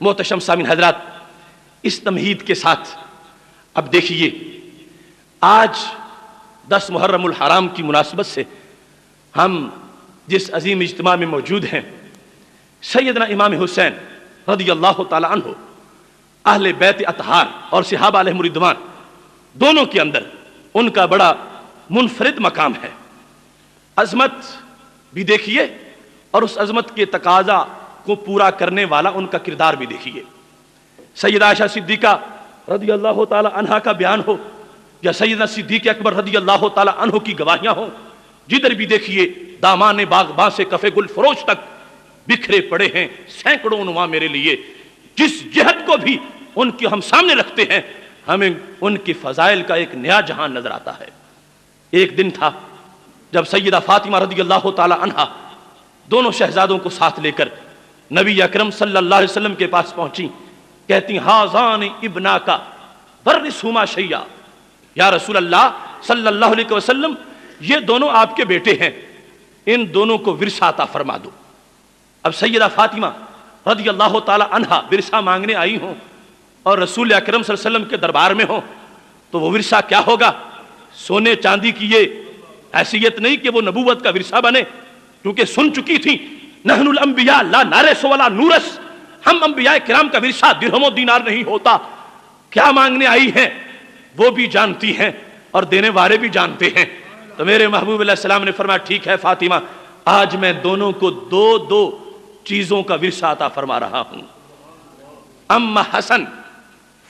محتشم سامعین حضرات، اس تمہید کے ساتھ اب دیکھیے، آج 10 محرم الحرام کی مناسبت سے ہم جس عظیم اجتماع میں موجود ہیں، سیدنا امام حسین رضی اللہ تعالی عنہ، اہل بیت اطہار اور صحابہ علیہم رضوان دونوں کے اندر ان کا بڑا منفرد مقام ہے۔ عظمت بھی دیکھیے اور اس عظمت کے تقاضا کو پورا کرنے والا ان کا کردار بھی دیکھیے۔ سیدہ عائشہ صدیقہ رضی اللہ تعالی عنہ کا بیان ہو یا سیدنا صدیق اکبر رضی اللہ تعالی عنہ کی گواہیاں ہوں، جدھر بھی دیکھیے دامان باغباں سے کف گل فروش تک بکھرے پڑے ہیں سینکڑوں عنواں میرے لیے۔ جس جہت کو بھی ان کی ہم سامنے رکھتے ہیں، ہمیں ان کی فضائل کا ایک نیا جہان نظر آتا ہے۔ ایک دن تھا جب سیدہ فاطمہ رضی اللہ تعالی عنہا دونوں شہزادوں کو ساتھ لے کر نبی اکرم صلی اللہ علیہ وسلم کے پاس پہنچی، کہتی ہاذان ابنا کا ورثہما شیئا، یا رسول اللہ صلی اللہ علیہ وسلم، یہ دونوں آپ کے بیٹے ہیں، ان دونوں کو ورثہ عطا فرما دو۔ اب سیدہ فاطمہ رضی اللہ تعالی عنہا ورثہ مانگنے آئی ہوں اور رسول اکرم صلی اللہ علیہ وسلم کے دربار میں ہوں، تو وہ ورثہ کیا ہوگا؟ سونے چاندی کی یہ حیثیت نہیں کہ وہ نبوت کا ورثہ بنے، کیونکہ سن چکی تھی نحن الانبیاء لا نارث ولا نورث، ہم انبیاء کرام کا ورثہ درہم و دینار نہیں ہوتا۔ کیا مانگنے آئی ہیں وہ بھی جانتی ہیں اور دینے والے بھی جانتے ہیں۔ تو میرے محبوب علیہ السلام نے فرمایا ٹھیک ہے فاطمہ، آج میں دونوں کو دو چیزوں کا ورثہ عطا فرما رہا ہوں۔ اما حسن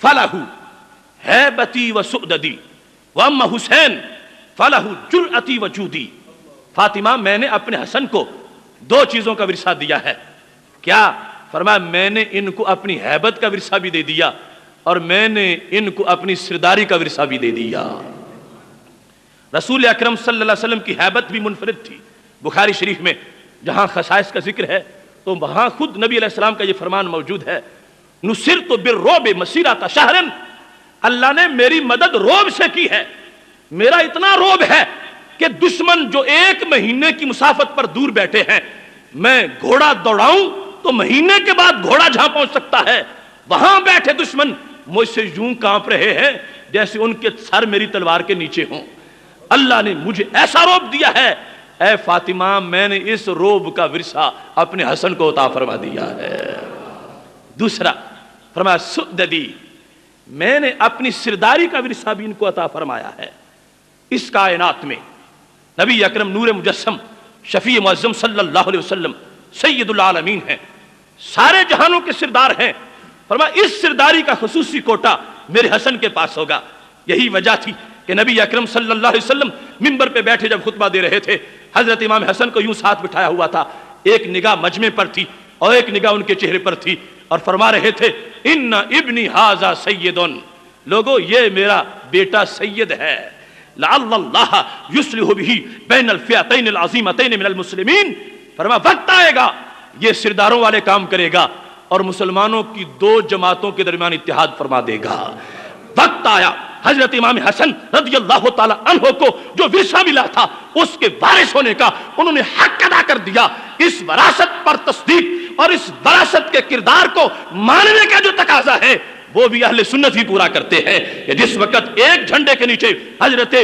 فلہ ہیبتی و سؤددی واما حسین فلہ جرأتی و جودی۔ فاطمہ، میں نے اپنے حسن کو 2 چیزوں کا ورثہ دیا ہے۔ کیا؟ فرمایا میں نے ان کو اپنی ہیبت کا ورثہ بھی دے دیا اور میں نے ان کو اپنی سرداری کا ورثہ بھی دے دیا۔ رسول اکرم صلی اللہ علیہ وسلم کی ہیبت بھی منفرد تھی۔ بخاری شریف میں جہاں خصائص کا ذکر ہے تو وہاں خود نبی علیہ السلام کا یہ فرمان موجود ہے، نصرت بالرعب مسیرۃ شہر، اللہ نے میری مدد رعب سے کی ہے۔ میرا اتنا رعب ہے کہ دشمن جو 1 مہینے کی مسافت پر دور بیٹھے ہیں، میں گھوڑا دوڑاؤں تو مہینے کے بعد گھوڑا جہاں پہنچ سکتا ہے، وہاں بیٹھے دشمن مجھ سے یوں کانپ رہے ہیں جیسے ان کے سر میری تلوار کے نیچے ہوں۔ اللہ نے مجھے ایسا رعب دیا ہے، اے فاطمہ میں نے اس رعب کا ورثہ اپنے حسن کو عطا فرما دیا ہے۔ دوسرا فرمایا سؤددی، میں نے اپنی سرداری کا ورثہ بھی ان کو عطا فرمایا ہے۔ اس کائنات میں نبی اکرم نور مجسم شفیع معظم صلی اللہ علیہ وسلم سید العالمین ہیں، سارے جہانوں کے سردار ہیں۔ فرمایا اس سرداری کا خصوصی کوٹا میرے حسن کے پاس ہوگا۔ یہی وجہ تھی کہ نبی اکرم صلی اللہ علیہ وسلم منبر پہ بیٹھے جب خطبہ دے رہے تھے، حضرت امام حسن کو یوں ساتھ بٹھایا ہوا تھا، ایک نگاہ مجمع پر تھی اور ایک نگاہ ان کے چہرے پر تھی، اور فرما رہے تھے ان ابنی ھذا سید، لوگو یہ میرا بیٹا سید ہے، لعل اللہ یصلح بہ بین الفئتین العظیمتین من المسلمین۔ فرمایا وقت آئے گا یہ سرداروں والے کام کرے گا اور مسلمانوں کی 2 جماعتوں کے درمیان اتحاد فرما دے گا۔ وقت آیا حضرت امام حسن رضی اللہ تعالی عنہ کو جو ورثہ ملا تھا اس کے وارث ہونے کا انہوں نے حق ادا کر دیا۔ اس وراثت پر تصدیق اور اس وراثت کے کردار کو ماننے کا جو تقاضا ہے وہ بھی اہل سنت ہی پورا کرتے ہیں کہ جس وقت ایک جھنڈے کے نیچے حضرت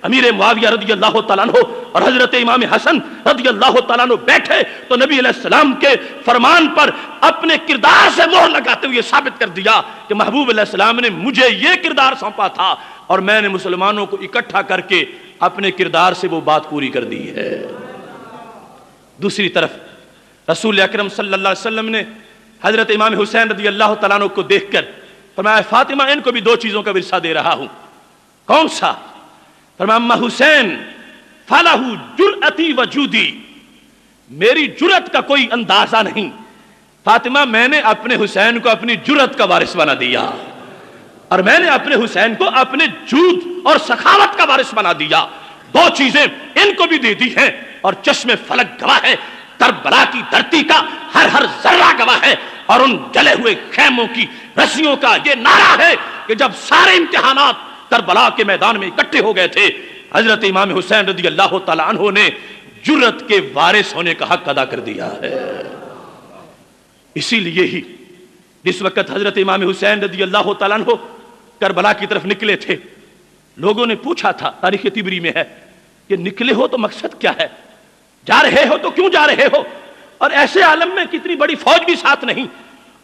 امیر معاویہ رضی اللہ تعالیٰ عنہ اور حضرت امام حسن رضی اللہ تعالیٰ عنہ بیٹھے تو نبی علیہ السلام کے فرمان پر اپنے کردار سے مہر لگاتے ہوئے ثابت کر دیا کہ محبوب علیہ السلام نے مجھے یہ کردار سونپا تھا اور میں نے مسلمانوں کو اکٹھا کر کے اپنے کردار سے وہ بات پوری کر دی ہے۔ دوسری طرف رسول اکرم صلی اللہ علیہ وسلم نے حضرت امام حسین رضی اللہ تعالیٰ عنہ کو دیکھ کر فرمایا فاطمہ ان کو بھی 2 چیزوں کا ورثہ دے رہا ہوں۔ کون سا؟ فرمایا اما حسین فلہ جرأتی و جودی، میری جرأت کا کوئی اندازہ نہیں فاطمہ، میں نے اپنے حسین کو اپنی جرأت کا وارث بنا دیا اور میں نے اپنے حسین کو اپنے جود اور سخاوت کا وارث بنا دیا۔ 2 چیزیں ان کو بھی دے دی ہیں اور چشم فلک گواہ ہے، کربلا کی دھرتی کا ہر ذرہ گواہ ہے، اور ان جلے ہوئے خیموں کی رسیوں کا یہ نعرہ ہے کہ جب سارے امتحانات کربلا کے میدان میں اکٹھے ہو گئے تھے، حضرت امام حسین رضی اللہ تعالی عنہ نے جرأت کے وارث ہونے کا حق ادا کر دیا ہے۔ اسی لیے ہی جس وقت حضرت امام حسین رضی اللہ تعالیٰ عنہ کربلا کی طرف نکلے تھے، لوگوں نے پوچھا تھا، تاریخ طبری میں ہے کہ نکلے ہو تو مقصد کیا ہے، جا رہے ہو تو کیوں جا رہے ہو، اور ایسے عالم میں کتنی بڑی فوج بھی ساتھ نہیں،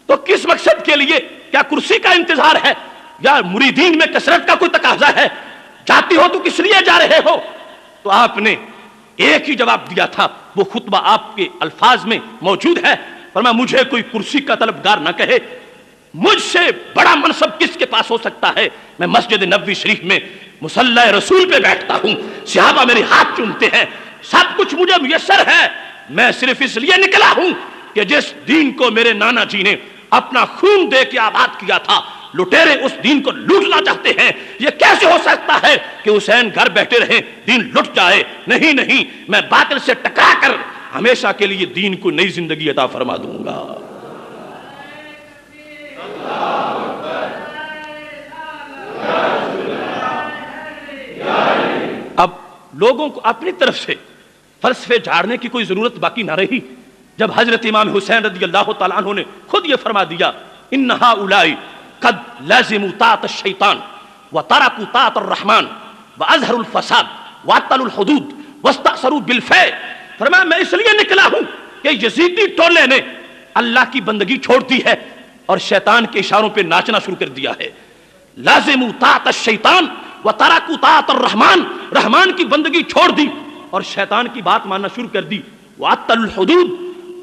تو کس مقصد کے لیے، کیا کرسی کا انتظار ہے یا مریدین میں کثرت کا کوئی تقاضا ہے، جاتی ہو تو کس لیے جا رہے ہو؟ تو آپ نے ایک ہی جواب دیا تھا، وہ خطبہ آپ کے الفاظ میں موجود ہے، فرمایا مجھے کوئی کرسی کا طلبگار نہ کہے، مجھ سے بڑا منصب کس کے پاس ہو سکتا ہے، میں مسجد نبوی شریف میں مصلی رسول پہ بیٹھتا ہوں، صحابہ میرے ہاتھ چومتے ہیں، سب کچھ مجھے میسر ہے، میں صرف اس لیے نکلا ہوں کہ جس دین کو میرے نانا جی نے اپنا خون دے کے آباد کیا تھا، لٹیرے اس دین کو لوٹنا چاہتے ہیں، یہ کیسے ہو سکتا ہے کہ حسین گھر بیٹھے رہیں دین لٹ جائے؟ نہیں نہیں، میں باطل سے ٹکرا کر ہمیشہ کے لیے دین کو نئی زندگی عطا فرما دوں گا۔ اب لوگوں کو اپنی طرف سے فلسفے جھاڑنے کی کوئی ضرورت باقی نہ رہی، جب حضرت امام حسین رضی اللہ تعالیٰ عنہ نے خود یہ فرما دیا، ان ہؤلاء قد لازموا طاعت الشیطان وترکوا طاعت الرحمن واظہروا الفساد وعطلوا الحدود واستأثروا بالفعل، فرمایا میں اس لیے نکلا ہوں کہ یزیدی ٹولے نے اللہ کی بندگی چھوڑ دی ہے اور شیطان کے اشاروں پہ ناچنا شروع کر دیا ہے۔ لازموا طاعت الشیطان وترکوا طاعت الرحمن، رحمان کی بندگی چھوڑ دی اور شیطان کی بات ماننا شروع کر دی، وعطلوا الحدود،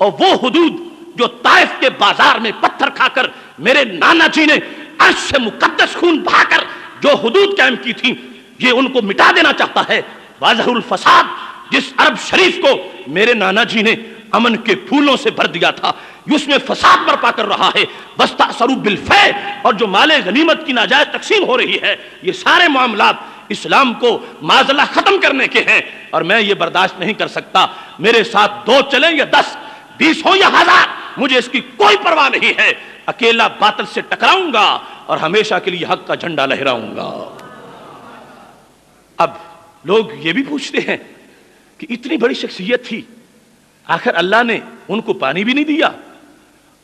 اور وہ حدود جو طائف کے بازار میں پتھر کھا کر میرے نانا جی نے عرش سے مقدس خون بہا کر جو حدود قائم کی تھیں، یہ ان کو مٹا دینا چاہتا ہے۔ واظہر الفساد، جس عرب شریف کو میرے نانا جی نے امن کے پھولوں سے بھر دیا تھا، اس میں فساد برپا کر رہا ہے۔ واستأثروا بالفیء، اور جو مال غنیمت کی ناجائز تقسیم ہو رہی ہے، یہ سارے معاملات اسلام کو معاذ اللہ ختم کرنے کے ہیں، اور میں یہ برداشت نہیں کر سکتا، میرے ساتھ 2 چلیں یا 10، 20 ہو یا 1000، مجھے اس کی کوئی پرواہ نہیں ہے، اکیلا باطل سے ٹکراؤں گا اور ہمیشہ کے لیے حق کا جھنڈا لہراؤں گا۔ اب لوگ یہ بھی پوچھتے ہیں کہ اتنی بڑی شخصیت تھی، آخر اللہ نے ان کو پانی بھی نہیں دیا،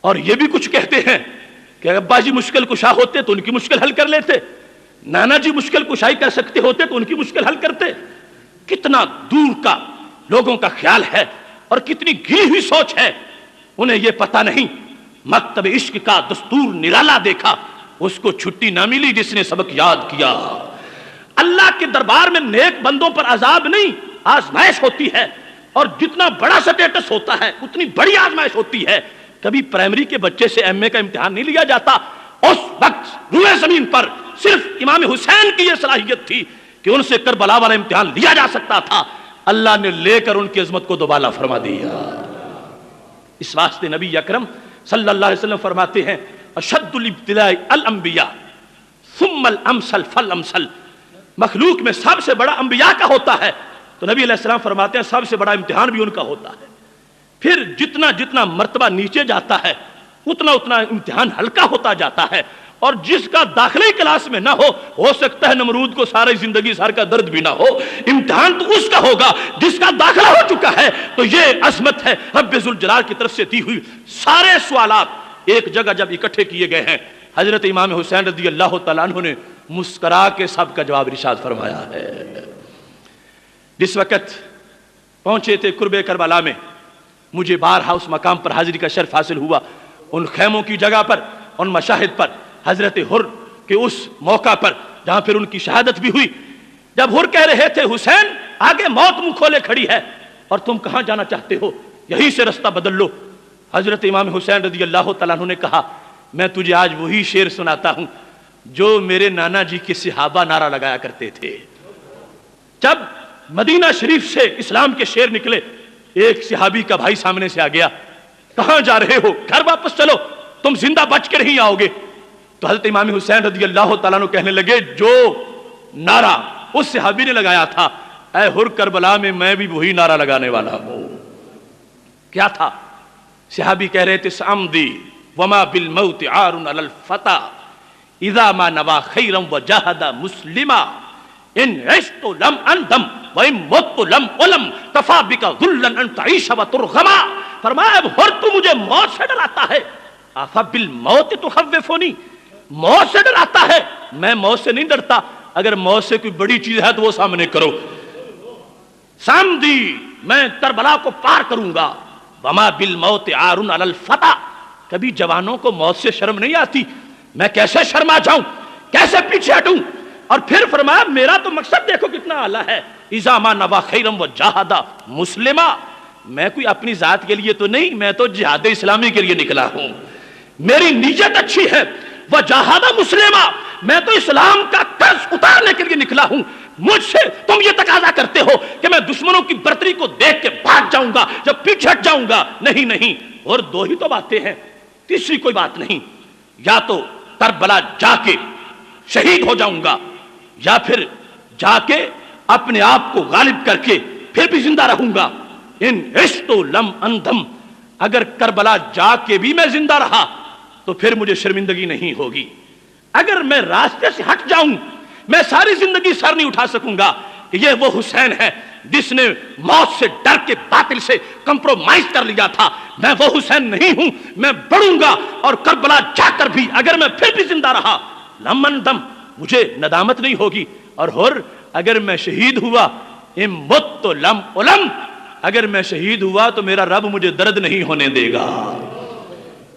اور یہ بھی کچھ کہتے ہیں کہ ابا جی مشکل کشا ہوتے تو ان کی مشکل حل کر لیتے، نانا جی مشکل کشائی کر سکتے ہوتے تو ان کی مشکل حل کرتے۔ کتنا دور کا لوگوں کا خیال ہے اور کتنی گری ہوئی سوچ ہے، انہیں یہ پتہ نہیں مکتب عشق کا دستور نرالا دیکھا، اس کو چھٹی نہ ملی جس نے سبق یاد کیا۔ اللہ کے دربار میں نیک بندوں پر عذاب نہیں، آزمائش ہوتی ہے، اور جتنا بڑا سٹیٹس ہوتا ہے اتنی بڑی آزمائش ہوتی ہے۔ کبھی پرائمری کے بچے سے ایم اے کا امتحان نہیں لیا جاتا، اس وقت روئے زمین پر صرف امام حسین کی یہ صلاحیت تھی کہ ان سے کربلا والا امتحان لیا جا سکتا تھا، اللہ نے لے کر ان کی عظمت کو دوبالا فرما دیا۔ اس واسطے نبی اکرم صلی اللہ علیہ وسلم فرماتے ہیں، اشد الابتلاء الانبیاء ثم الامثل فالامثل، مخلوق میں سب سے بڑا انبیاء کا ہوتا ہے، تو نبی علیہ السلام فرماتے ہیں سب سے بڑا امتحان بھی ان کا ہوتا ہے۔ پھر جتنا جتنا مرتبہ نیچے جاتا ہے اتنا اتنا امتحان ہلکا ہوتا جاتا ہے، اور جس کا داخلے کلاس میں نہ ہو سکتا ہے نمرود کو ساری زندگی سر کا درد بھی نہ ہو، امتحان تو اس کا ہوگا جس کا داخلہ ہو چکا ہے۔ تو یہ عظمت ہے رب ذوالجلال کی طرف سے دی ہوئی۔ سارے سوالات ایک جگہ جب اکٹھے کیے گئے ہیں، حضرت امام حسین رضی اللہ تعالیٰ عنہ نے مسکرا کے سب کا جواب ارشاد فرمایا ہے۔ جس وقت پہنچے تھے قرب کربلا میں، مجھے بارہا اس مقام پر حاضری کا شرف حاصل ہوا، ان خیموں کی جگہ پر، ان مشاہد پر، حضرت حر کے اس موقع پر جہاں پھر ان کی شہادت بھی ہوئی۔ جب حر کہہ رہے تھے حسین آگے موت منہ کھولے کھڑی ہے اور تم کہاں جانا چاہتے ہو، یہیں سے رستہ بدل لو، حضرت امام حسین رضی اللہ تعالیٰ عنہ نے کہا میں تجھے آج وہی شعر سناتا ہوں جو میرے نانا جی کے صحابہ نعرہ لگایا کرتے تھے۔ جب مدینہ شریف سے اسلام کے شعر نکلے، ایک صحابی کا بھائی سامنے سے آ گیا، کہاں جا رہے ہو، گھر واپس چلو، تم زندہ بچ کے نہیں آؤ گے۔ تو حضرت امام حسین رضی اللہ تعالیٰ عنہ کہنے لگے جو نعرہ اس صحابی نے لگایا تھا، اے حر کربلا میں بھی وہی نعرہ لگانے والا ہوں۔ کیا تھا؟ صحابی کہہ رہے تھے سامدی وما بالموت عار علی الفتى اذا ما نوا خیرا وجاہد مسلما ان عشت لم اندم وان مت لم علم کفى بک ذلا ان تعیش وترغما۔ فرمایا اب حر تو مجھے موت سے ڈراتا ہے، افبالموت تخوفونی، موت سے ڈراتا ہے، میں موت سے نہیں ڈرتا، اگر موت سے کوئی بڑی چیز ہے تو وہ سامنے کرو، سامدی میں کربلا کو پار کروں گا، وما بالموت عار علی الفتى، کبھی جوانوں کو موت سے شرم نہیں آتی، میں کیسے شرما جاؤں، کیسے پیچھے ہٹوں؟ اور پھر فرمایا میرا تو مقصد دیکھو کتنا اعلیٰ ہے، اذا ما نوى خیرا وجاہد مسلما، میں کوئی اپنی ذات کے لیے تو نہیں، میں تو جہاد اسلامی کے لیے نکلا ہوں، میری نیت اچھی ہے، وجاہد مسلما، میں تو اسلام کا قرض اتارنے کے لیے نکلا ہوں، مجھ سے تم یہ تقاضا کرتے ہو کہ میں دشمنوں کی برتری کو دیکھ کے بھاگ جاؤں گا جب پیچھے ہٹ جاؤں گا، نہیں نہیں، اور دو ہی تو باتیں ہیں، تیسری کوئی بات نہیں، یا تو کربلا جا کے شہید ہو جاؤں گا، یا پھر جا کے اپنے آپ کو غالب کر کے پھر بھی زندہ رہوں گا، ان عشت لم اندم، اگر کربلا جا کے بھی میں زندہ رہا تو پھر مجھے شرمندگی نہیں ہوگی، اگر میں راستے سے ہٹ جاؤں میں ساری زندگی سر نہیں اٹھا سکوں گا کہ یہ وہ حسین ہے جس نے موت سے ڈر کے باطل سے کمپرومائز کر لیا تھا، میں وہ حسین نہیں ہوں، میں بڑھوں گا، اور کربلا جا کر بھی اگر میں پھر بھی زندہ رہا لمن دم، مجھے ندامت نہیں ہوگی، اور اگر میں شہید ہوا ام مت لم علم، اگر میں شہید ہوا تو میرا رب مجھے درد نہیں ہونے دے گا،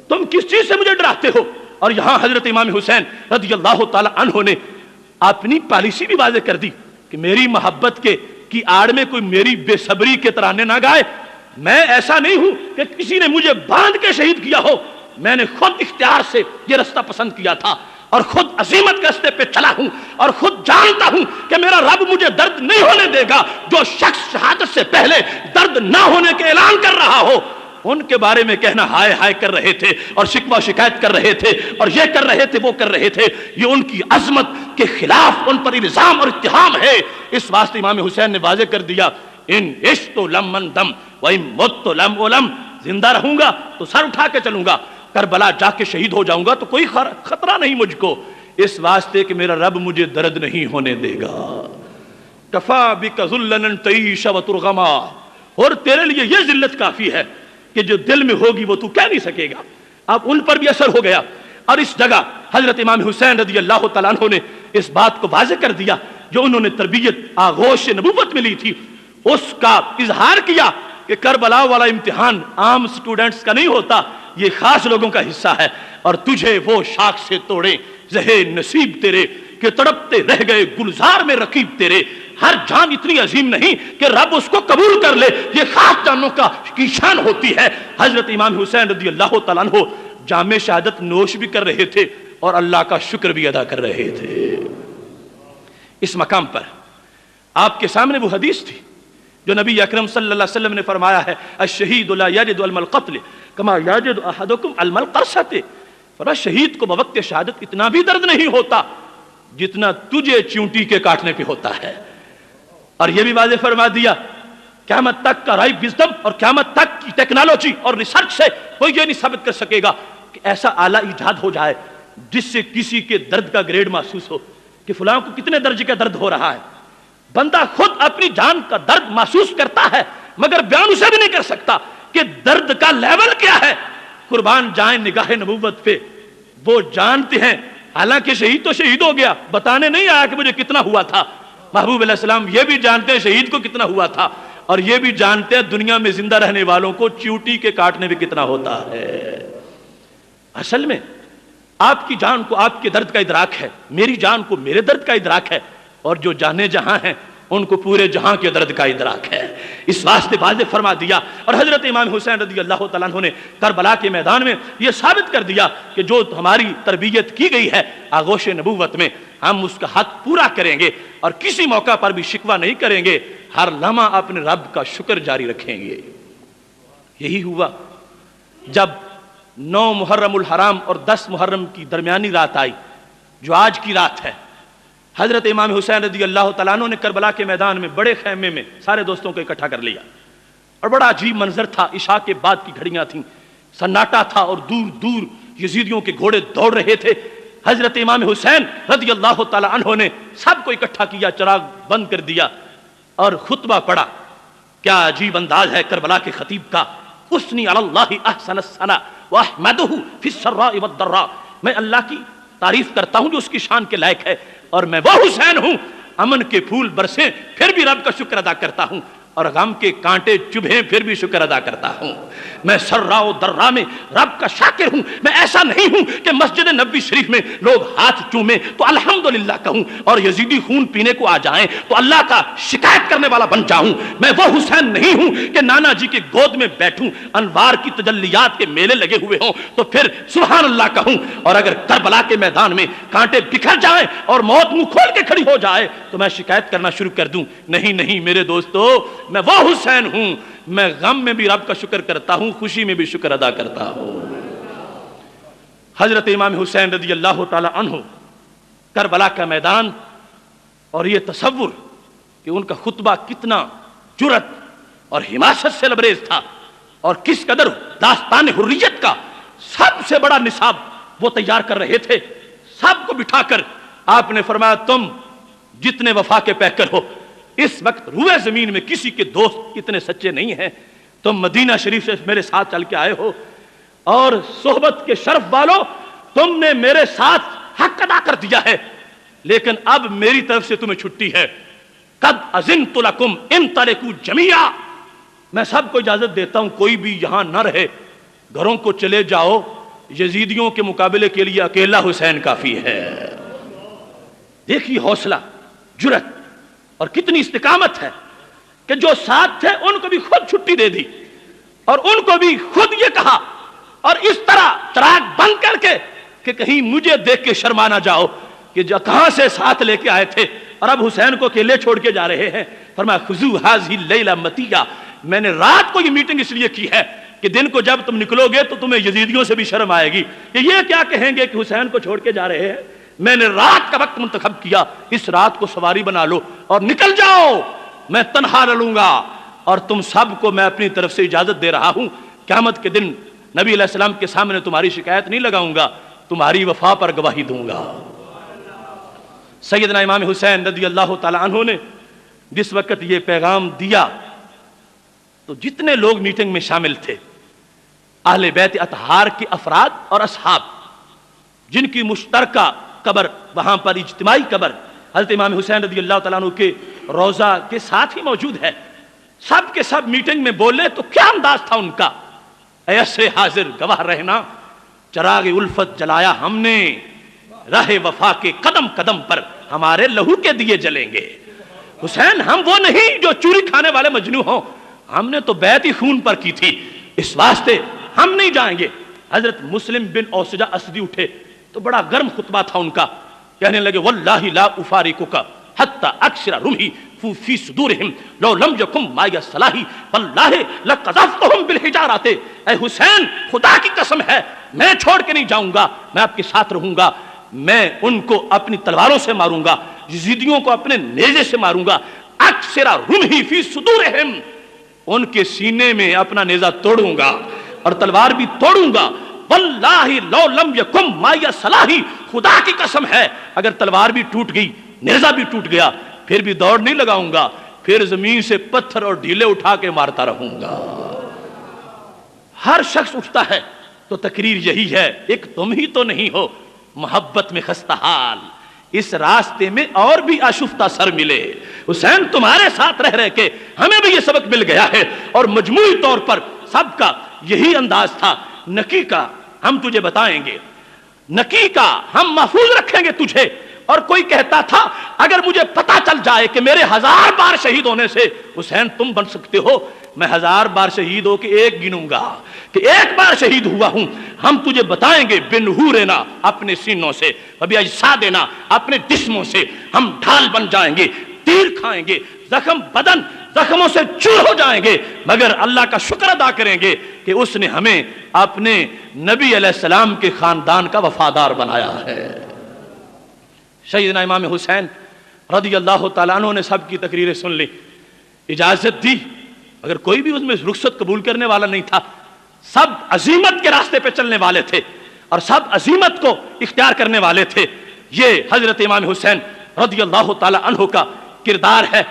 تم کس چیز سے مجھے ڈراتے ہو؟ اور یہاں حضرت امام حسین رضی اللہ تعالی عنہ نے اپنی پالیسی بھی واضح کر دی کہ میری محبت کی آڑ میں کوئی میری بے صبری کے ترانے نہ گائے، میں ایسا نہیں ہوں کہ کسی نے مجھے باندھ کے شہید کیا ہو، میں نے خود اختیار سے یہ رستہ پسند کیا تھا اور خود عظیمت کے راستے پہ چلا ہوں، اور خود جانتا ہوں کہ میرا رب مجھے درد نہیں ہونے دے گا، جو شخص شہادت سے پہلے درد نہ ہونے کے اعلان کر رہا ہو ان کے بارے میں کہنا ہائے ہائے کر رہے تھے اور شکوہ شکایت کر رہے تھے اور یہ کر رہے تھے وہ کر رہے تھے، یہ ان کی عظمت کے خلاف ان پر الزام اور اتہام ہے، اس واسطے امام حسین نے واضح کر دیا ان عشت لمن دم وَإِن مُتُّ لَمْ أُلَمْ، زندہ رہوں گا تو سر اٹھا کے چلوں گا، کربلا جا کے شہید ہو جاؤں گا تو کوئی خطرہ نہیں مجھ کو، اس واسطے کہ میرا رب مجھے درد نہیں ہونے دے گا، کفا بک ذلًا أن تعیش وترغما، اور تیرے لیے یہ ذلت کافی ہے کہ جو دل میں ہوگی وہ تو کہہ نہیں سکے گا، اب ان پر بھی اثر ہو گیا، اور اس جگہ حضرت امام حسین رضی اللہ تعالیٰ عنہ نے اس بات کو واضح کر دیا جو انہوں نے تربیت آغوش نبوت میں لی تھی، اس کا اظہار کیا کہ کربلا والا امتحان عام سٹوڈنٹس کا نہیں ہوتا، یہ خاص لوگوں کا حصہ ہے، اور تجھے وہ شاخ سے توڑے زہے نصیب تیرے کہ تڑپتے رہ گئے گلزار میں رقیب تیرے، ہر جان اتنی عظیم نہیں کہ رب اس کو قبول کر لے، یہ خاص جانوں کی شان ہوتی ہے۔ حضرت امام حسین رضی اللہ تعالیٰ عنہ جام شہادت نوش بھی کر رہے تھے اور اللہ کا شکر بھی ادا کر رہے تھے۔ اس مقام پر آپ کے سامنے وہ حدیث تھی جو نبی اکرم صلی اللہ علیہ وسلم نے فرمایا ہے الشہید لا یجد علم القتل کما یجد احدکم علم القرصۃ، فرمایا شہید کو بوقت شہادت اتنا بھی درد نہیں ہوتا جتنا تجھے چیونٹی کے کاٹنے پہ ہوتا ہے، اور یہ بھی واضح فرما دیا قیامت تک کا رائٹ وزڈم اور قیامت تک کی ٹیکنالوجی اور ریسرچ سے کوئی یہ نہیں ثابت کر سکے گا کہ ایسا آلہ ایجاد ہو جائے جس سے کسی کے درد کا گریڈ محسوس ہو کہ فلاں کو کتنے درجے کا درد ہو رہا ہے، بندہ خود اپنی جان کا درد محسوس کرتا ہے مگر بیان اسے بھی نہیں کر سکتا کہ درد کا لیول کیا ہے، قربان جائیں نگاہ نبوت پہ، وہ جانتے ہیں، حالانکہ شہید تو شہید ہو گیا، بتانے نہیں آیا کہ مجھے کتنا ہوا تھا، محبوب علیہ السلام یہ بھی جانتے ہیں شہید کو کتنا ہوا تھا، اور یہ بھی جانتے ہیں دنیا میں زندہ رہنے والوں کو چیونٹی کے کاٹنے میں کتنا ہوتا ہے۔ اصل میں آپ کی جان کو آپ کے درد کا ادراک ہے، میری جان کو میرے درد کا ادراک ہے، اور جو جانے جہاں ہیں ان کو پورے جہاں کے درد کا ادراک ہے، اس واسطے واضح فرما دیا۔ اور حضرت امام حسین رضی اللہ تعالیٰ عنہ نے کربلا کے میدان میں یہ ثابت کر دیا کہ جو ہماری تربیت کی گئی ہے آغوش نبوت میں، ہم اس کا حق پورا کریں گے اور کسی موقع پر بھی شکوہ نہیں کریں گے، ہر لمحہ اپنے رب کا شکر جاری رکھیں گے۔ یہی ہوا جب 9 محرم الحرام اور 10 محرم کی درمیانی رات آئی جو آج کی رات ہے، حضرت امام حسین رضی اللہ تعالیٰ عنہ نے کربلا کے میدان میں بڑے خیمے میں سارے دوستوں کو اکٹھا کر لیا، اور بڑا عجیب منظر تھا، عشاء کے بعد کی گھڑیاں تھیں، سناٹا تھا اور دور دور یزیدیوں کے گھوڑے دوڑ رہے تھے۔ حضرت امام حسین رضی اللہ تعالیٰ عنہ نے سب کو اکٹھا کیا، چراغ بند کر دیا اور خطبہ پڑھا۔ کیا عجیب انداز ہے کربلا کے خطیب کا، اسنی علی اللہ احسن الثناء واحمدہ فی السراء والضراء، میں اللہ کی تعریف کرتا ہوں جو اس کی شان کے لائق ہے، اور میں وہ حسین ہوں امن کے پھول برسیں پھر بھی رب کا شکر ادا کرتا ہوں، اور غم کے کانٹے چبھیں پھر بھی شکر ادا کرتا ہوں۔ میں سرا و درا میں رب کا شاکر ہوں، میں ایسا نہیں ہوں کہ مسجد نبوی شریف میں لوگ ہاتھ چومیں تو الحمدللہ کہوں، اور یزیدی خون پینے کو آ جائیں تو اللہ کا شکایت کرنے والا بن جاؤں۔ میں وہ حسین نہیں ہوں کہ نانا جی کے گود میں بیٹھوں، انوار کی تجلیات کے میلے لگے ہوئے ہوں تو پھر سبحان اللہ کہوں، اور اگر کربلا کے میدان میں کانٹے بکھر جائیں اور موت منہ کھول کے کھڑی ہو جائے تو میں شکایت کرنا شروع کر دوں۔ نہیں نہیں میرے دوستو، میں وہ حسین ہوں، میں غم میں بھی رب کا شکر کرتا ہوں، خوشی میں بھی شکر ادا کرتا ہوں۔ حضرت امام حسین رضی اللہ تعالی عنہ، کربلا کا میدان، اور یہ تصور کہ ان کا خطبہ کتنا جرأت اور حماست سے لبریز تھا، اور کس قدر داستان حریت کا سب سے بڑا نصاب وہ تیار کر رہے تھے۔ سب کو بٹھا کر آپ نے فرمایا تم جتنے وفا کے پیکر ہو، اس وقت روئے زمین میں کسی کے دوست اتنے سچے نہیں ہیں، تم مدینہ شریف سے میرے ساتھ چل کے آئے ہو، اور صحبت کے شرف والو تم نے میرے ساتھ حق ادا کر دیا ہے، لیکن اب میری طرف سے تمہیں چھٹی ہے۔ قد اذنت لکم ان ترکوا جمیعا، میں سب کو اجازت دیتا ہوں کوئی بھی یہاں نہ رہے، گھروں کو چلے جاؤ، یزیدیوں کے مقابلے کے لیے اکیلا حسین کافی ہے۔ دیکھیے حوصلہ، جرأت، اور کتنی استقامت ہے کہ جو ساتھ تھے ان کو بھی خود چھٹی دے دی، اور ان کو بھی خود یہ کہا، اور اس طرح چراغ بند کر کے کہ کہیں مجھے دیکھ کے شرما نہ جاؤ کہ جو کہاں سے ساتھ لے کے آئے تھے اور اب حسین کو اکیلے چھوڑ کے جا رہے ہیں۔ فرمایا خذو ھذہ اللیلہ مطیہ، میں نے رات کو یہ میٹنگ اس لیے کی ہے کہ دن کو جب تم نکلو گے تو تمہیں یزیدیوں سے بھی شرم آئے گی کہ یہ کیا کہیں گے کہ حسین کو چھوڑ کے جا رہے ہیں۔ میں نے رات کا وقت منتخب کیا، اس رات کو سواری بنا لو اور نکل جاؤ، میں تنہا رہوں گا، اور تم سب کو میں اپنی طرف سے اجازت دے رہا ہوں، قیامت کے دن نبی علیہ السلام کے سامنے تمہاری شکایت نہیں لگاؤں گا، تمہاری وفا پر گواہی دوں گا۔ سیدنا امام حسین رضی اللہ تعالی عنہ نے جس وقت یہ پیغام دیا تو جتنے لوگ میٹنگ میں شامل تھے، اہل بیت اطہار کے افراد اور اصحاب، جن کی مشترکہ قبر وہاں پر اجتماعی قبر حضرت امام حسین رضی اللہ تعالیٰ عنہ کے روضہ کے ساتھ ہی موجود ہے، سب کے سب میٹنگ میں بولے تو کیا انداز تھا ان کا، اے عصر حاضر گواہ رہنا، چراغ الفت جلایا ہم نے، راہ وفا کے قدم قدم پر ہمارے لہو کے دیے جلیں گے۔ حسین ہم وہ نہیں جو چوری کھانے والے مجنو ہوں، ہم نے تو بیعت ہی خون پر کی تھی، اس واسطے ہم نہیں جائیں گے۔ حضرت مسلم بن اوسجہ اسدی اٹھے تو بڑا گرم خطبہ تھا ان کا، کہنے لگے واللہ لا افارقک حتی اکسر رمحی فی صدورہم لو لم یکن معی السلاح واللہ لقذفتہم بالحجارۃ، اے حسین خدا کی قسم ہے میں چھوڑ کے نہیں جاؤں گا، میں آپ کے ساتھ رہوں گا، میں ان کو اپنی تلواروں سے ماروں گا، یزیدیوں کو اپنے نیزے سے ماروں گا، اکسر رمحی فی صدورہم، ان کے سینے میں اپنا نیزہ توڑوں گا اور تلوار بھی توڑوں گا، واللہ لو لم یکن معی السلاح، خدا کی قسم ہے اگر تلوار بھی ٹوٹ گئی، نیزہ بھی ٹوٹ گیا، پھر بھی دوڑ نہیں لگاؤں گا، پھر زمین سے پتھر اور ڈھیلے اٹھا کے مارتا رہوں گا۔ ہر شخص اٹھتا ہے تو تقریر یہی ہے، ایک تم ہی تو نہیں ہو محبت میں خستہ حال، اس راستے میں اور بھی آشفتہ سر ملے، حسین تمہارے ساتھ رہ رہ کے ہمیں بھی یہ سبق مل گیا ہے، اور مجموعی طور پر سب کا یہی انداز تھا۔ نکی کا ہم تجھے بتائیں گے، نکی کا ہم محفوظ رکھیں گے تجھے، اور کوئی کہتا تھا اگر مجھے پتا چل جائے کہ میرے 1000 بار شہید ہونے سے حسین تم بن سکتے ہو، میں 1000 بار شہید ہو کے ایک گنوں گا کہ ایک بار شہید ہوا ہوں، ہم تجھے بتائیں گے بنحورنا اپنے سینوں سے وباجسادنا اپنے جسموں سے ہم ڈھال بن جائیں گے، تیر کھائیں گے، زخم بدن زخموں سے چور ہو جائیں گے، مگر اللہ کا شکر ادا کریں گے کہ اس نے ہمیں اپنے نبی علیہ السلام کے خاندان کا وفادار بنایا ہے۔ سیدنا امام حسین رضی اللہ تعالیٰ عنہ نے سب کی تقریریں سن لی، اجازت دی، اگر کوئی بھی اس میں رخصت قبول کرنے والا نہیں تھا، سب عزیمت کے راستے پہ چلنے والے تھے اور سب عزیمت کو اختیار کرنے والے تھے۔ یہ حضرت امام حسین رضی اللہ تعالیٰ عنہ کا کردار ہے،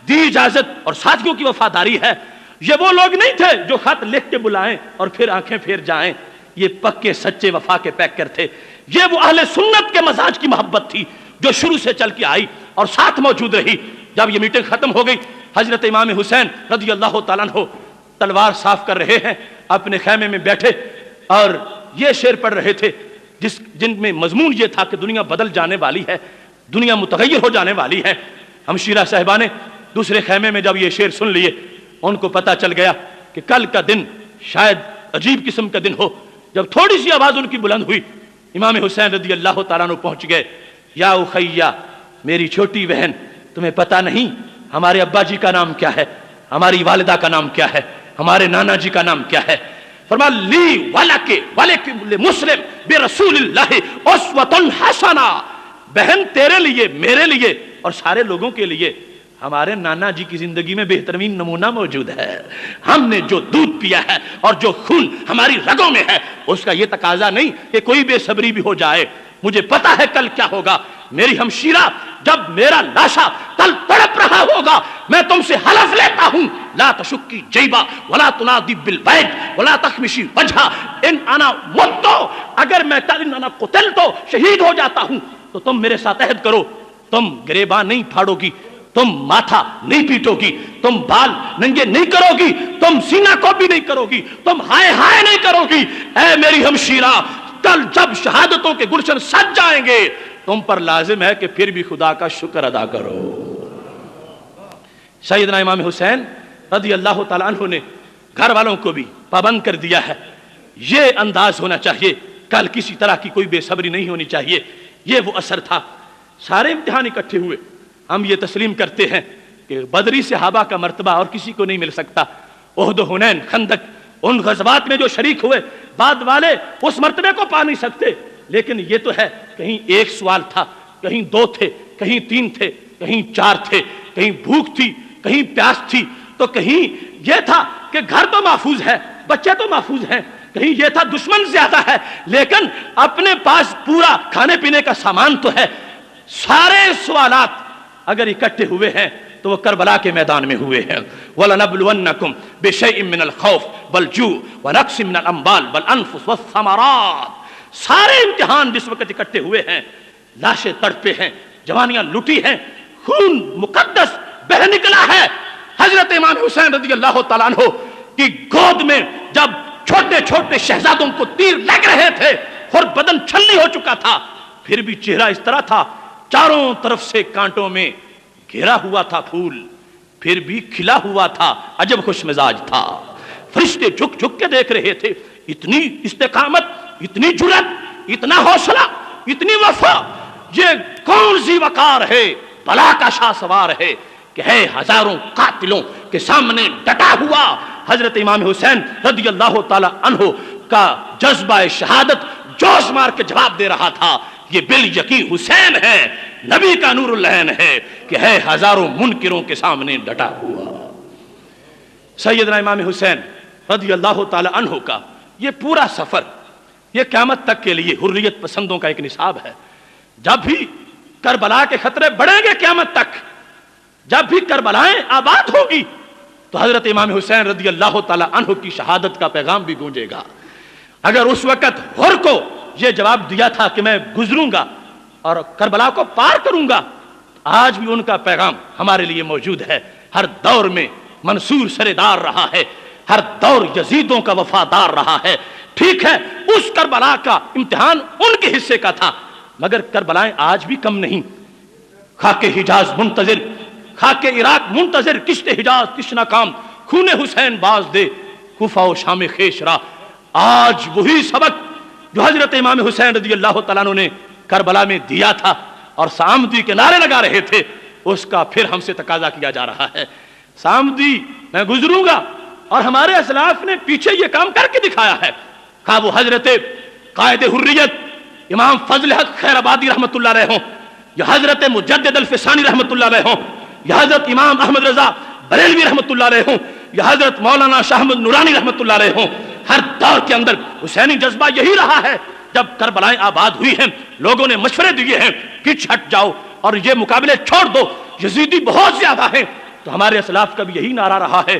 دی اجازت اور ساتھیوں کی وفاداری ہے۔ یہ وہ لوگ نہیں تھے جو خط لکھ کے بلائیں اور پھر آنکھیں پھیر جائیں، یہ پکے سچے وفا کے پیکر تھے. یہ وہ اہل سنت کے مزاج کی محبت تھی جو شروع سے چل کے آئی اور ساتھ موجود رہی. جب یہ میٹنگ ختم ہو گئی، حضرت امام حسین رضی اللہ تعالیٰ عنہ تلوار صاف کر رہے ہیں، اپنے خیمے میں بیٹھے اور یہ شعر پڑھ رہے تھے جن میں مضمون یہ تھا کہ دنیا بدل جانے والی ہے، دنیا متغیر ہو جانے والی ہے. ہمشیرہ صاحبہ نے دوسرے خیمے میں جب یہ شعر سن لیے، ان کو پتہ چل گیا کہ کل کا دن شاید عجیب قسم کا دن ہو. جب تھوڑی سی آواز ان کی بلند ہوئی، امام حسین رضی اللہ تعالیٰ عنہ پہنچ گئے. یا اخیہ، میری چھوٹی بہن، تمہیں پتہ نہیں ہمارے ابا جی کا نام کیا ہے، ہماری والدہ کا نام کیا ہے، ہمارے نانا جی کا نام کیا ہے؟ فرمایا لی ولک مسلم برسول اللہ اسوۃ حسنہ. بہن تیرے لیے، میرے لیے اور سارے لوگوں کے لیے ہمارے نانا جی کی زندگی میں بہترین نمونہ موجود ہے. ہم نے جو دودھ پیا ہے اور جو خون ہماری رگوں میں ہے، اس کا یہ تقاضا نہیں کہ کوئی بے صبری بھی ہو جائے. مجھے پتا ہے کل کیا ہوگا. میری ہمشیرہ، جب میرا لاشا کل تڑپ رہا ہوگا، میں تم سے حلف لیتا ہوں، لا تشکی جیبا ولا تنادی بالبیت ولا تخمشی وجہا ان انا متو، اگر میں ان انا قتلتو شہید ہو جاتا ہوں تو تم میرے ساتھ عہد کرو، تم گریباں نہیں پھاڑو گی، تم ماتھا نہیں پیٹو گی، تم بال ننگے نہیں کرو گی، تم سینہ کو بھی نہیں کرو گی، تم ہائے ہائے نہیں کرو گی. اے میری ہمشیرہ، کل جب شہادتوں کے گلشن سج جائیں گے، تم پر لازم ہے کہ پھر بھی خدا کا شکر ادا کرو. سیدنا امام حسین رضی اللہ تعالیٰ عنہ نے گھر والوں کو بھی پابند کر دیا ہے. یہ انداز ہونا چاہیے، کل کسی طرح کی کوئی بے صبری نہیں ہونی چاہیے. یہ وہ اثر تھا. سارے امتحان اکٹھے ہوئے. ہم یہ تسلیم کرتے ہیں کہ بدری صحابہ کا مرتبہ اور کسی کو نہیں مل سکتا. احد، حنین، خندق، ان غزوات میں جو شریک ہوئے، بعد والے اس مرتبے کو پا نہیں سکتے. لیکن یہ تو ہے، کہیں ایک سوال تھا، کہیں دو تھے، کہیں تین تھے، کہیں چار تھے، کہیں بھوک تھی، کہیں پیاس تھی، تو کہیں یہ تھا کہ گھر تو محفوظ ہے، بچے تو محفوظ ہیں، کہیں یہ تھا دشمن زیادہ ہے لیکن اپنے پاس پورا کھانے پینے کا سامان تو ہے. سارے سوالات اگر اکٹھے ہوئے ہیں تو وہ کربلا کے میدان میں ہوئے ہیں. وَلَنَبْلُوَنَّكُمْ بِشَيْءٍ مِّنَ الْخَوْفِ وَالْجُوعِ وَنَقْصٍ مِّنَ الْأَمْوَالِ وَالْأَنفُسِ وَالثَّمَرَاتِ. سارے امتحان جس وقت اکٹھے ہوئے ہیں، لاشیں تڑپے ہیں، جوانیاں لٹی ہیں، خون مقدس بہہ نکلا ہے. حضرت امام حسین رضی اللہ تعالیٰ عنہ کی گود میں جب چھوٹے چھوٹے شہزادوں کو تیر لگ رہے تھے اور بدن چھلنی ہو چکا تھا، پھر بھی چہرہ اس طرح تھا، چاروں طرف سے کانٹوں میں گھیرا ہوا تھا پھول، پھر بھی کھلا ہوا تھا، عجب خوش مزاج تھا. فرشتے جھک جھک کے دیکھ رہے تھے. اتنی استقامت، اتنی جرأت، اتنا حوصلہ، اتنی وفا، یہ کون سی وقار ہے، بلا کا شاہ سوار ہے کہ ہے ہزاروں قاتلوں کے سامنے ڈٹا ہوا. حضرت امام حسین رضی اللہ تعالی عنہ کا جذبہ شہادت جوش مار کے جواب دے رہا تھا، یہ بال یقین حسین ہے، نبی کا نور العین ہے کہ ہے ہزاروں منکروں کے سامنے ڈٹا ہوا. سیدنا امام حسین رضی اللہ تعالی عنہ کا یہ پورا سفر، یہ قیامت تک کے لیے حریت پسندوں کا ایک نصاب ہے. جب بھی کربلا کے خطرے بڑھیں گے قیامت تک، جب بھی کربلائیں آباد ہوگی، تو حضرت امام حسین رضی اللہ تعالی عنہ کی شہادت کا پیغام بھی گونجے گا. اگر اس وقت ہر کو یہ جواب دیا تھا کہ میں گزروں گا اور کربلا کو پار کروں گا، آج بھی ان کا پیغام ہمارے لیے موجود ہے. ہر دور میں منصور سردار رہا ہے، ہر دور یزیدوں کا وفادار رہا ہے. ٹھیک ہے، اس کربلا کا امتحان ان کے حصے کا تھا، مگر کربلائیں آج بھی کم نہیں. خاک حجاز منتظر، خاک عراق منتظر، کشت حجاز کش ناکام، خون حسین باز دے کوفہ و شام خیش را. آج وہی سبق جو حضرت امام حسین رضی اللہ تعالیٰ عنہ نے کربلا میں دیا تھا اور سامدی کے نعرے لگا رہے تھے، اس کا پھر ہم سے تقاضا کیا جا رہا ہے. سامدی میں گزروں گا، اور ہمارے اسلاف نے پیچھے یہ کام کر کے دکھایا ہے. کہا وہ حضرت قائد حریت امام فضل حق خیر آبادی رحمت اللہ علیہ ہوں، یا حضرت مجدد الفسانی رحمت اللہ علیہ ہوں، یا حضرت امام احمد رضا بریلوی رحمت اللہ علیہ ہوں، یا حضرت مولانا شاہ احمد نورانی رحمت اللہ علیہ ہوں، ہر دور کے اندر حسینی جذبہ یہی رہا ہے. جب کربلائیں آباد ہوئی ہیں، لوگوں نے مشورے دیے ہیں پیچھے ہٹ جاؤ اور یہ مقابلے چھوڑ دو، یزیدی بہت زیادہ ہیں. تو ہمارے اسلاف کا بھی یہی نعرہ رہا ہے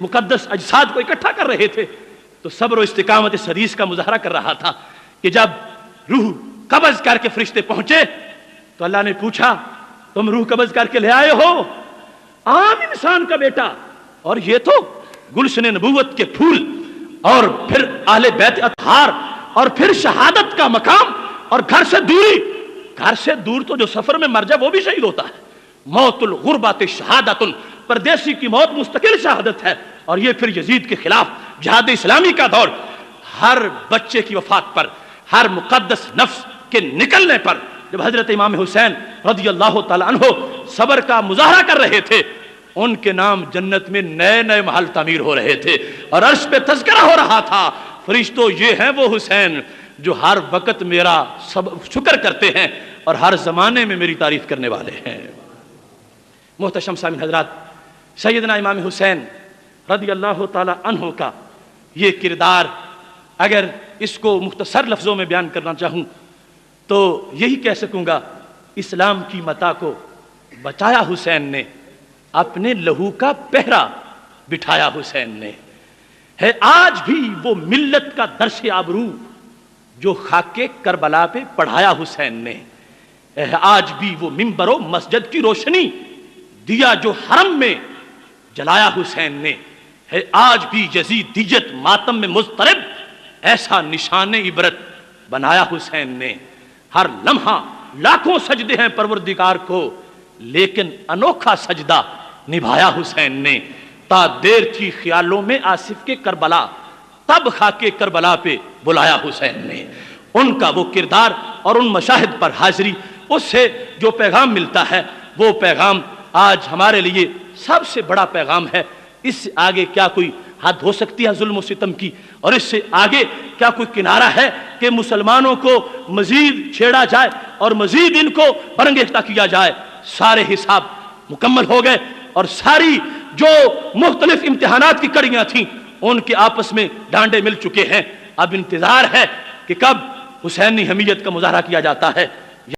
مقدس اجساد کو اکٹھا کر رہے تھے تو صبر و استقامت اس حدیث کا مظاہرہ کر رہا تھا کہ جب روح قبض کر کے فرشتے پہنچے تو اللہ نے پوچھا تم روح قبض کر کے لے آئے ہو؟ عام انسان کا بیٹا، اور یہ تو گلشن نبوت کے پھول، اور پھر اہل بیت اطہار، اور پھر شہادت کا مقام، اور گھر سے دوری. گھر سے دور تو جو سفر میں مر جائے وہ بھی شہید ہوتا ہے. موت الغربات شہادت، پردیسی کی موت مستقل شہادت ہے. اور یہ پھر یزید کے خلاف جہاد اسلامی کا دور، ہر بچے کی وفات پر، ہر مقدس نفس کے نکلنے پر، جب حضرت امام حسین رضی اللہ تعالی عنہ صبر کا مظاہرہ کر رہے تھے، ان کے نام جنت میں نئے نئے محل تعمیر ہو رہے تھے اور عرش پہ تذکرہ ہو رہا تھا. فرشتوں، یہ ہیں وہ حسین جو ہر وقت میرا شکر کرتے ہیں اور ہر زمانے میں میری تعریف کرنے والے ہیں. محتشم سامعین حضرات، سیدنا امام حسین رضی اللہ تعالی عنہ کا یہ کردار اگر اس کو مختصر لفظوں میں بیان کرنا چاہوں تو یہی کہہ سکوں گا، اسلام کی متاع کو بچایا حسین نے، اپنے لہو کا پہرا بٹھایا حسین نے. ہے آج بھی وہ ملت کا درس آبرو جو خاک کربلا پہ پڑھایا حسین نے. ہے آج بھی وہ ممبر و مسجد کی روشنی دیا جو حرم میں جلایا حسین نے. ہے آج بھی یزید دیجت ماتم میں مضطرب ایسا نشان عبرت بنایا حسین نے. ہر لمحہ لاکھوں سجدے ہیں پروردگار کو، لیکن انوکھا سجدہ نبھایا حسین نے. تا دیر تھی خیالوں میں آصف کے کربلا، تب خاک کربلا پہ بلایا حسین نے. ان کا وہ کردار اور ان مشاہد پر حاضری، اس سے جو پیغام ملتا ہے وہ پیغام آج ہمارے لیے سب سے بڑا پیغام ہے. اس سے آگے کیا کوئی حد ہو سکتی ہے ظلم و ستم کی؟ اور اس سے آگے کیا کوئی کنارہ ہے کہ مسلمانوں کو مزید چھیڑا جائے اور مزید ان کو برانگیختہ کیا جائے؟ سارے حساب مکمل ہو گئے اور ساری جو مختلف امتحانات کی کڑیاں تھیں ان کے آپس میں ڈانڈے مل چکے ہیں. اب انتظار ہے کہ کب حسینی حمیت کا مظاہرہ کیا جاتا ہے.